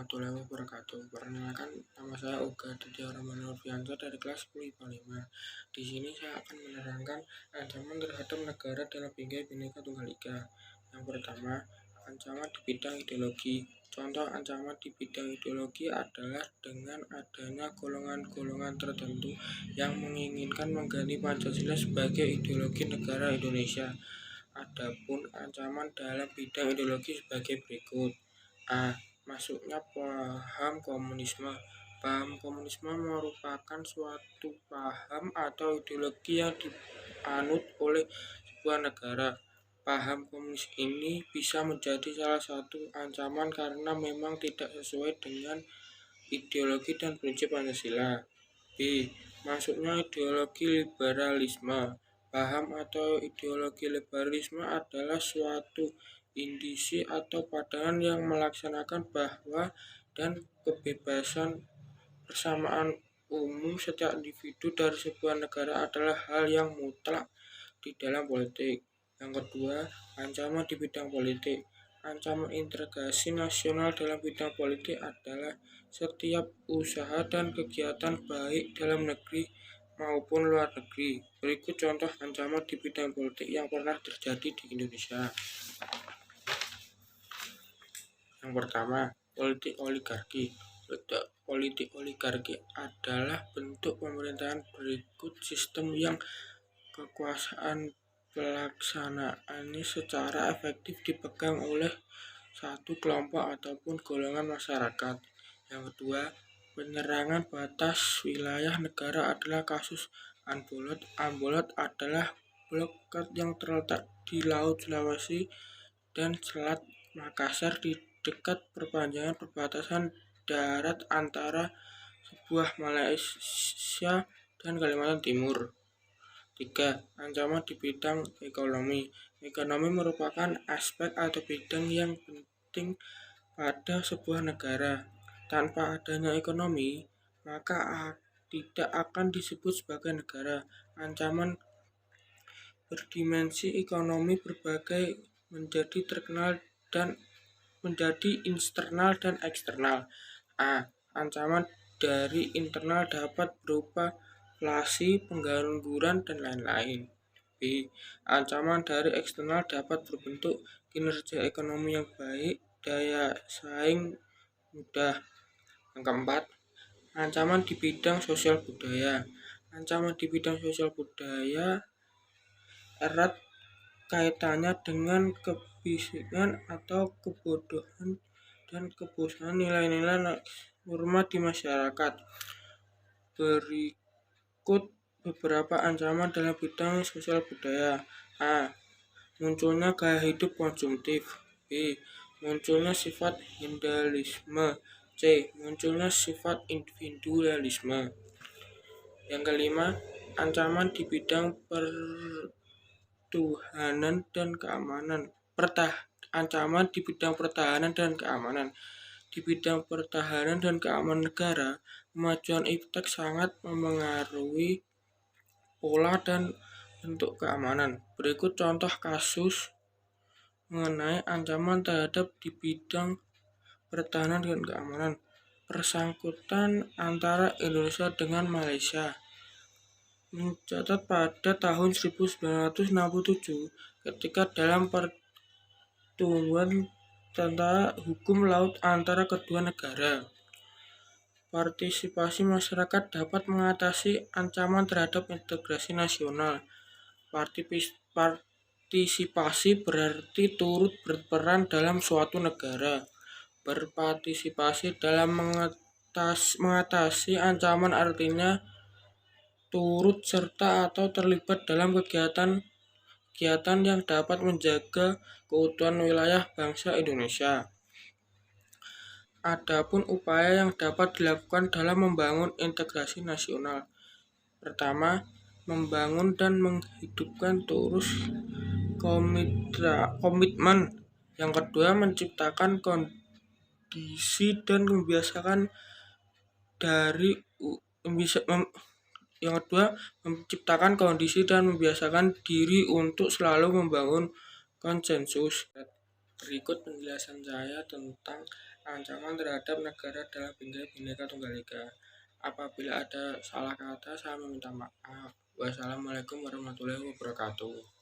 warahmatullahi wabarakatuh. Perkenalkan, nama saya Oga Didiara Manurfianto dari kelas 10 IPA 5. Di sini saya akan menerangkan ancaman terhadap negara dalam bingkai Bhinneka Tunggal Ika. Yang pertama, ancaman di bidang ideologi. Contoh ancaman di bidang ideologi adalah dengan adanya golongan-golongan tertentu yang menginginkan mengganti Pancasila sebagai ideologi negara Indonesia. Adapun ancaman dalam bidang ideologi sebagai berikut. A. Masuknya paham komunisme. Paham komunisme merupakan suatu paham atau ideologi yang dianut oleh sebuah negara. Paham komunis ini bisa menjadi salah satu ancaman karena memang tidak sesuai dengan ideologi dan prinsip Pancasila. B. Masuknya ideologi liberalisme. Paham atau ideologi liberalisme adalah suatu indisi atau pandangan yang melaksanakan bahwa dan kebebasan persamaan umum setiap individu dari sebuah negara adalah hal yang mutlak di dalam politik. Yang kedua, ancaman di bidang politik. Ancaman integrasi nasional dalam bidang politik adalah setiap usaha dan kegiatan baik dalam negeri maupun luar negeri. Berikut contoh ancaman di bidang politik yang pernah terjadi di Indonesia. Yang pertama, politik oligarki. Politik oligarki adalah bentuk pemerintahan berikut sistem yang kekuasaan pelaksanaannya secara efektif dipegang oleh satu kelompok ataupun golongan masyarakat. Yang kedua, penyerangan batas wilayah negara adalah kasus Ambolot. Ambolot adalah blok yang terletak di Laut Sulawesi dan Selat Makassar di dekat perpanjangan perbatasan darat antara sebuah Malaysia dan Kalimantan Timur. 3. Ancaman di bidang ekonomi. Ekonomi merupakan aspek atau bidang yang penting pada sebuah negara. Tanpa adanya ekonomi, maka tidak akan disebut sebagai negara. Ancaman berdimensi ekonomi berbagai menjadi terkenal dan menjadi internal dan eksternal. A. Ancaman dari internal dapat berupa inflasi, pengangguran, dan lain-lain. B. Ancaman dari eksternal dapat berbentuk kinerja ekonomi yang baik, daya saing mudah. Yang keempat, ancaman di bidang sosial budaya. Ancaman di bidang sosial budaya erat kaitannya dengan kebisingan atau kebodohan dan kebosanan nilai-nilai norma di masyarakat. Berikut beberapa ancaman dalam bidang sosial budaya. A. Munculnya gaya hidup konsumtif. B. Munculnya sifat hindarisme. C. Munculnya sifat individualisme. Yang kelima, ancaman di bidang pertahanan dan keamanan. Ancaman di bidang pertahanan dan keamanan. Di bidang pertahanan dan keamanan negara, kemajuan iptek sangat memengaruhi pola dan bentuk keamanan. Berikut contoh kasus mengenai ancaman terhadap di bidang pertahanan dan keamanan. Persangkutan antara Indonesia dengan Malaysia. Mencatat pada tahun 1967 ketika dalam pertemuan tentang hukum laut antara kedua negara. Partisipasi masyarakat dapat mengatasi ancaman terhadap integrasi nasional. Partisipasi berarti turut berperan dalam suatu negara. Berpartisipasi dalam mengatasi ancaman artinya turut serta atau terlibat dalam kegiatan yang dapat menjaga keutuhan wilayah bangsa Indonesia. Adapun upaya yang dapat dilakukan dalam membangun integrasi nasional. Pertama, membangun dan menghidupkan terus komitmen. Yang kedua, menciptakan kondisi dan membiasakan diri untuk selalu membangun konsensus. Berikut penjelasan saya tentang Ancaman terhadap negara dalam Bhinneka Tunggal Ika. Apabila ada salah kata, saya meminta maaf. Wassalamualaikum warahmatullahi wabarakatuh.